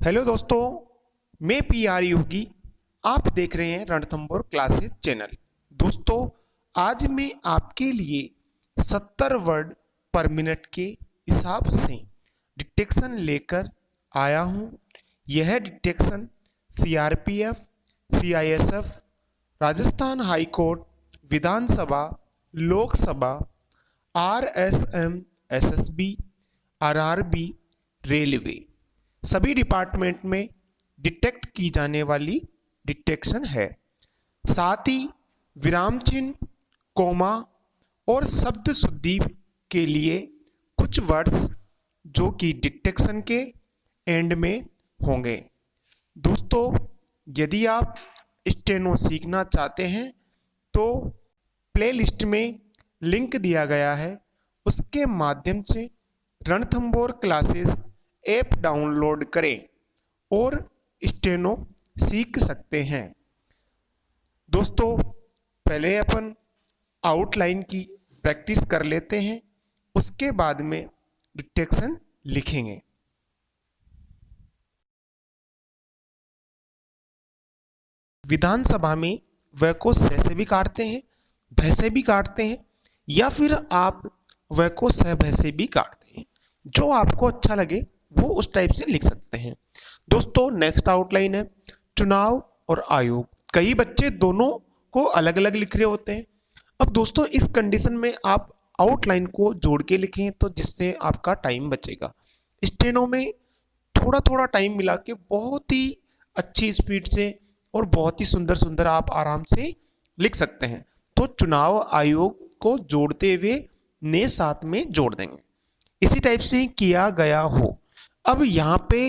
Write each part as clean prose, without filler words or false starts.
Hello दोस्तों, मैं P योगी। आप देख रहे हैं रणथंबोर क्लासेस चैनल। दोस्तों, आज मैं आपके लिए 70 वर्ड पर मिनट के हिसाब से डिटेक्शन लेकर आया हूं। यह detection CRPF, CISF, Rajasthan high court, Vidhansabha, Loksabha, RSM, SSB, RRB, railway सभी डिपार्टमेंट में डिटेक्ट की जाने वाली डिटेक्शन है। साथ ही विराम चिन्ह, कोमा और शब्द शुद्धि के लिए कुछ वर्ड्स जो कि डिटेक्शन के एंड में होंगे। दोस्तों, यदि आप स्टेनो सीखना चाहते हैं तो प्लेलिस्ट में लिंक दिया गया है, उसके माध्यम से रणथंबोर क्लासेस ऐप डाउनलोड करें और स्टेनो सीख सकते हैं। दोस्तों, पहले अपन आउटलाइन की प्रैक्टिस कर लेते हैं, उसके बाद में डिटेक्शन लिखेंगे। विधानसभा में व को स से भी काटते हैं, भ से भी काटते हैं, या फिर आप व को स भ से भी काटते हैं। जो आपको अच्छा लगे वो उस टाइप से लिख सकते हैं। दोस्तों, नेक्स्ट आउटलाइन है चुनाव और आयोग। कई बच्चे दोनों को अलग अलग लिख रहे होते हैं। अब दोस्तों, इस कंडीशन में आप आउटलाइन को जोड़ के लिखें तो जिससे आपका टाइम बचेगा। स्टेनो में थोड़ा थोड़ा टाइम मिला के बहुत ही अच्छी स्पीड से और बहुत ही सुंदर सुंदर आप आराम से लिख सकते हैं। तो चुनाव आयोग को जोड़ते हुए ने साथ में जोड़ देंगे। इसी टाइप से किया गया हो। अब यहाँ पे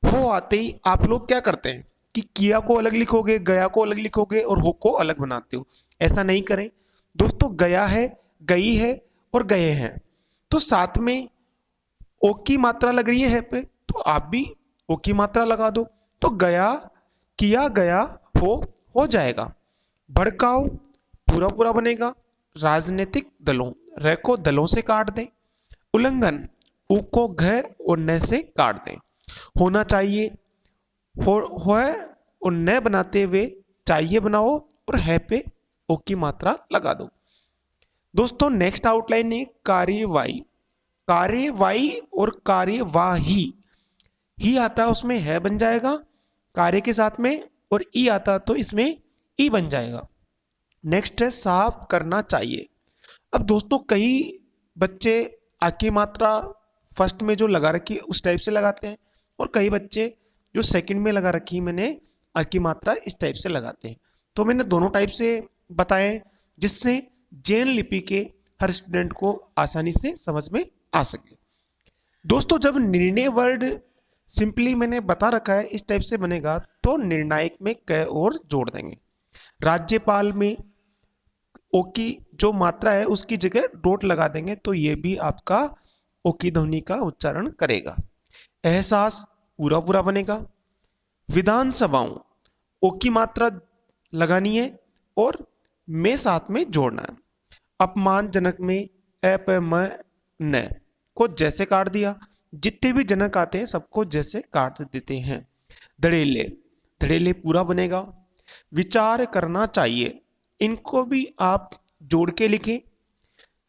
हो आते ही आप लोग क्या करते हैं कि किया को अलग लिखोगे, गया को अलग लिखोगे और हो को अलग बनाते हो। ऐसा नहीं करें दोस्तों। गया है, गई है और गए हैं, तो साथ में ओ की मात्रा लग रही है पे, तो आप भी ओ की मात्रा लगा दो। तो गया, किया, गया, हो जाएगा। भड़काओ पूरा पूरा बनेगा। राजनीतिक दलों, रे को दलों से काट दें। उल्लंघन, उ को घ और न से काट दें। होना चाहिए, हो है और न बनाते हुए चाहिए बनाओ और है पे ओ की मात्रा लगा दो। दोस्तों, नेक्स्ट आउटलाइन है कार्यवाही। कार्यवाही और कार्यवाही, ही आता है उसमें है बन जाएगा कार्य के साथ में, और ई आता तो इसमें ई बन जाएगा। नेक्स्ट है साफ करना चाहिए। अब दोस्तों, कई बच्चे आ की मात्रा फर्स्ट में जो लगा रखी है उस टाइप से लगाते हैं, और कई बच्चे जो सेकंड में लगा रखी है मैंने आ की मात्रा इस टाइप से लगाते हैं। तो मैंने दोनों टाइप से बताए जिससे जैन लिपि के हर स्टूडेंट को आसानी से समझ में आ सके। दोस्तों, जब निर्णय वर्ड सिंपली मैंने बता रखा है इस टाइप से बनेगा तो निर्णायक में क और जोड़ देंगे। राज्यपाल में ओ की जो मात्रा है उसकी जगह डॉट लगा देंगे तो ये भी आपका ओ की ध्वनि का उच्चारण करेगा। एहसास पूरा पूरा बनेगा। विधानसभाओं, ओ की मात्रा लगानी है और में साथ में जोड़ना है। अपमानजनक में अप म न को जैसे काट दिया। जितने भी जनक आते हैं सबको जैसे काट देते हैं। धड़ेले, धड़ेले पूरा बनेगा। विचार करना चाहिए, इनको भी आप जोड़ के लिखें।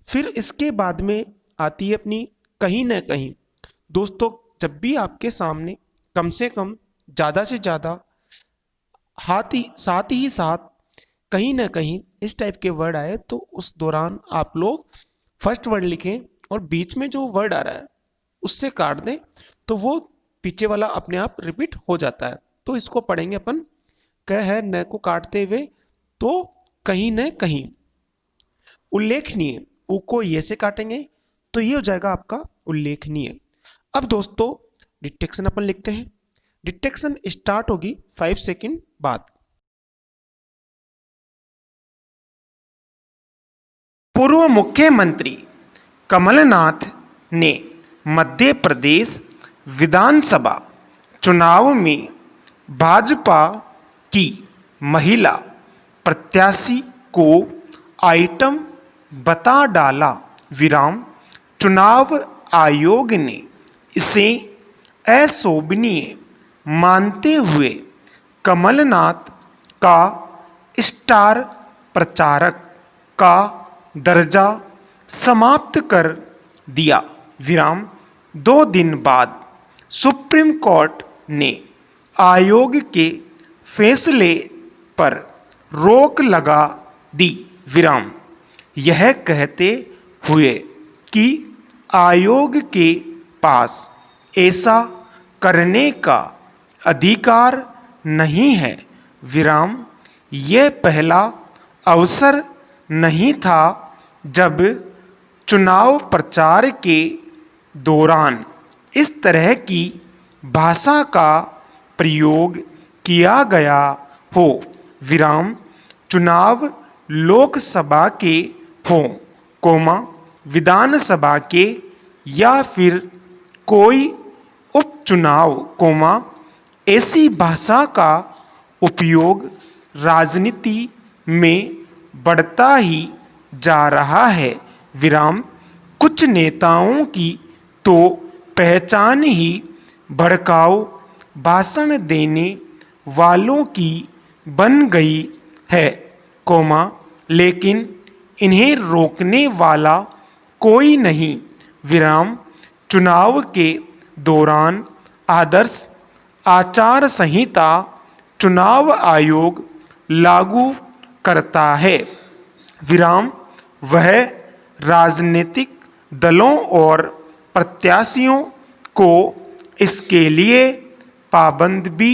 फिर इसके बाद में आती है अपनी कहीं ना कहीं। दोस्तों, जब भी आपके सामने कम से कम ज़्यादा से ज़्यादा साथ ही साथ कहीं ना कहीं इस टाइप के वर्ड आए तो उस दौरान आप लोग फर्स्ट वर्ड लिखें और बीच में जो वर्ड आ रहा है उससे काट दें तो वो पीछे वाला अपने आप रिपीट हो जाता है। तो इसको पढ़ेंगे अपन क है न को काटते हुए, तो कहीं न कहीं। उल्लेखनीय, उ को ये से काटेंगे तो ये हो जाएगा आपका उल्लेखनीय। अब दोस्तों, डिटेक्शन अपन लिखते हैं। डिटेक्शन स्टार्ट होगी 5 सेकंड बाद। पूर्व मुख्यमंत्री कमलनाथ ने मध्य प्रदेश विधानसभा चुनाव में भाजपा की महिला प्रत्याशी को आइटम बता डाला। विराम, चुनाव आयोग ने इसे अशोभनीय मानते हुए कमलनाथ का स्टार प्रचारक का दर्जा समाप्त कर दिया। विराम 2 दिन बाद सुप्रीम कोर्ट ने आयोग के फैसले पर रोक लगा दी। विराम यह कहते हुए कि आयोग के पास ऐसा करने का अधिकार नहीं है। विराम यह पहला अवसर नहीं था जब चुनाव प्रचार के दौरान इस तरह की भाषा का प्रयोग किया गया हो। विराम चुनाव लोकसभा के हों, विधानसभा के या फिर कोई उपचुनाव, ऐसी भाषा का उपयोग राजनीति में बढ़ता ही जा रहा है। विराम कुछ नेताओं की तो पहचान ही भड़काऊ भाषण देने वालों की बन गई है, लेकिन इन्हें रोकने वाला कोई नहीं। विराम चुनाव के दौरान आदर्श आचार संहिता चुनाव आयोग लागू करता है। विराम वह राजनीतिक दलों और प्रत्याशियों को इसके लिए पाबंद भी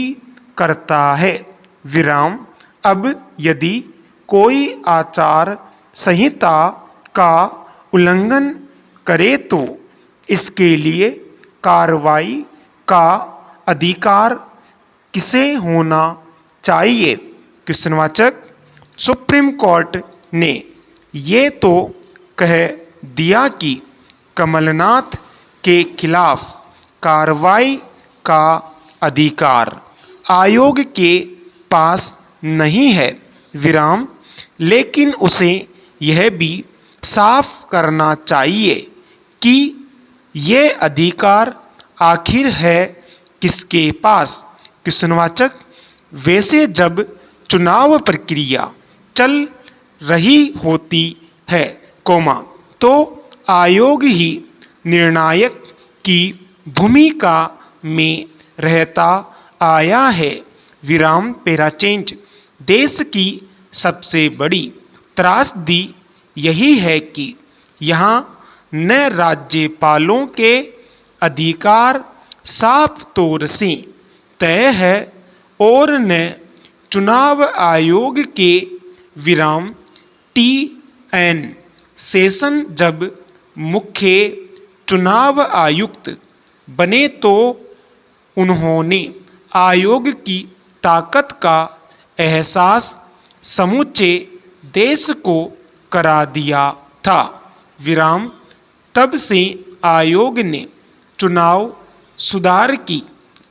करता है। विराम अब यदि कोई आचार संहिता का उल्लंघन करे तो इसके लिए कार्रवाई का अधिकार किसे होना चाहिए? क्वेश्चनवाचक सुप्रीम कोर्ट ने ये तो कह दिया कि कमलनाथ के खिलाफ कार्रवाई का अधिकार आयोग के पास नहीं है। विराम लेकिन उसे यह भी साफ करना चाहिए कि ये अधिकार आखिर है किसके पास? क्वेश्चनवाचक वैसे जब चुनाव प्रक्रिया चल रही होती है, तो आयोग ही निर्णायक की भूमिका में रहता आया है। विराम पैराचेंज देश की सबसे बड़ी त्रासदी यही है कि यहाँ न राज्यपालों के अधिकार साफ तौर से तय है और न चुनाव आयोग के। विराम TN सेशन जब मुख्य चुनाव आयुक्त बने तो उन्होंने आयोग की ताकत का एहसास समूचे देश को करा दिया था। विराम तब से आयोग ने चुनाव सुधार की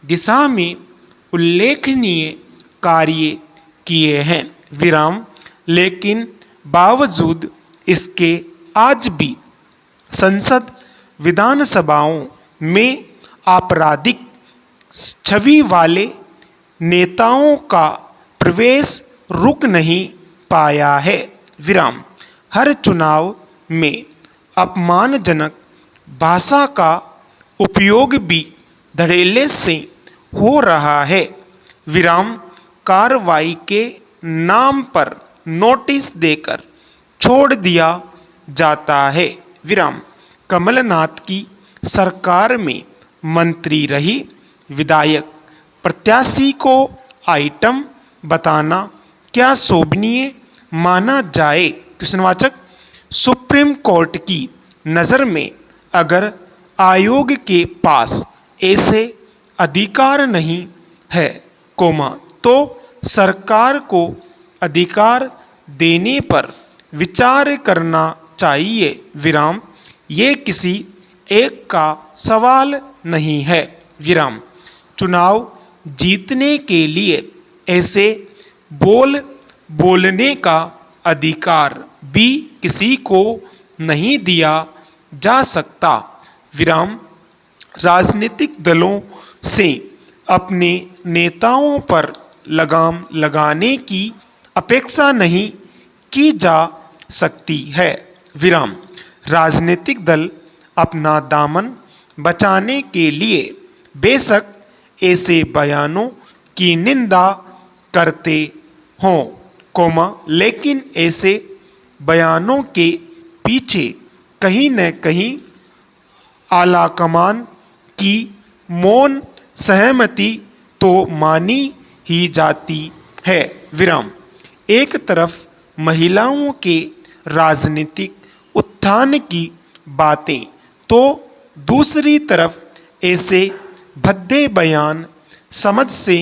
दिशा में उल्लेखनीय कार्य किए हैं। विराम लेकिन बावजूद इसके आज भी संसद विधानसभाओं में आपराधिक छवि वाले नेताओं का प्रवेश रुक नहीं पाया है। विराम हर चुनाव में अपमानजनक भाषा का उपयोग भी धड़ल्ले से हो रहा है। विराम कार्रवाई के नाम पर नोटिस देकर छोड़ दिया जाता है। विराम कमलनाथ की सरकार में मंत्री रही विधायक प्रत्याशी को आइटम बताना क्या शोभनीय माना जाए? क्वेश्चनवाचक सुप्रीम कोर्ट की नज़र में अगर आयोग के पास ऐसे अधिकार नहीं है, तो सरकार को अधिकार देने पर विचार करना चाहिए। विराम ये किसी एक का सवाल नहीं है। विराम चुनाव जीतने के लिए ऐसे बोलने का अधिकार भी किसी को नहीं दिया जा सकता। विराम राजनीतिक दलों से अपने नेताओं पर लगाम लगाने की अपेक्षा नहीं की जा सकती है। विराम। राजनीतिक दल अपना दामन बचाने के लिए बेशक ऐसे बयानों की निंदा करते हों, लेकिन ऐसे बयानों के पीछे कहीं न कहीं आलाकमान की मौन सहमति तो मानी ही जाती है। विराम। एक तरफ महिलाओं के राजनीतिक उत्थान की बातें तो दूसरी तरफ ऐसे भद्दे बयान समझ से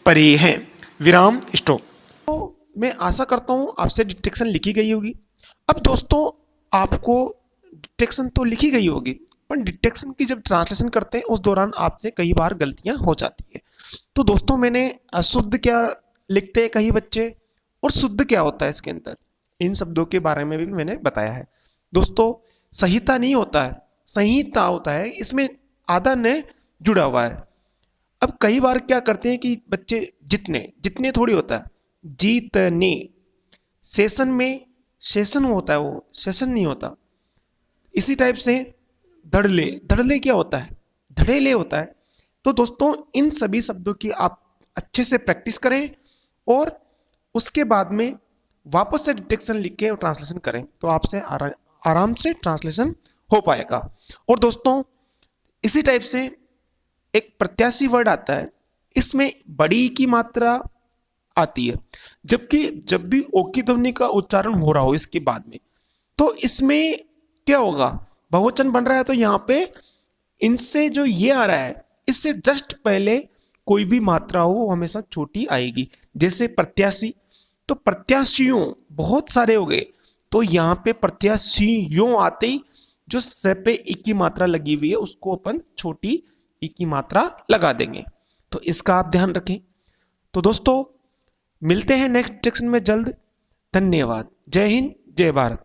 परे हैं। विराम स्टॉप। तो मैं आशा करता हूँ आपसे डिटेक्शन लिखी गई होगी। अब दोस्तों आपको डिटेक्शन तो लिखी गई होगी, पर डिटेक्शन की जब ट्रांसलेशन करते हैं उस दौरान आपसे कई बार गलतियां हो जाती है। तो दोस्तों मैंने अशुद्ध क्या लिखते हैं कई बच्चे, और शुद्ध क्या होता है इसके अंदर, इन शब्दों के बारे में भी मैंने बताया है। दोस्तों संहिता नहीं होता है, संहिता होता है, इसमें आधा न जुड़ा हुआ है। अब कई बार क्या करते हैं कि बच्चे जितने जितने थोड़ी होता है, जीतने, सेशन में सेशन होता है, वो सेशन नहीं होता। इसी टाइप से धड़ले, धड़ले क्या होता है, धड़ेले होता है। तो दोस्तों इन सभी शब्दों की आप अच्छे से प्रैक्टिस करें और उसके बाद में वापस से डिटेक्शन लिख के ट्रांसलेशन करें, तो आपसे आराम से ट्रांसलेशन हो पाएगा। और दोस्तों इसी टाइप से एक प्रत्याशी वर्ड आता है, इसमें बड़ी की मात्रा आती है, जबकि जब भी ओ की ध्वनि का उच्चारण हो रहा हो इसके बाद में, तो इसमें क्या होगा, बहुवचन बन रहा है, तो यहाँ पे इनसे जो ये आ रहा है इससे जस्ट पहले कोई भी मात्रा हो वो हमेशा छोटी आएगी। जैसे प्रत्याशी, तो प्रत्याशियों बहुत सारे हो गए, तो यहाँ पे प्रत्याशियों आते ही जो स पे ई की मात्रा लगी हुई है उसको अपन छोटी ई की मात्रा लगा देंगे। तो इसका आप ध्यान रखें। तो दोस्तों मिलते हैं नेक्स्ट सेक्शन में जल्द। धन्यवाद। जय हिंद, जय भारत।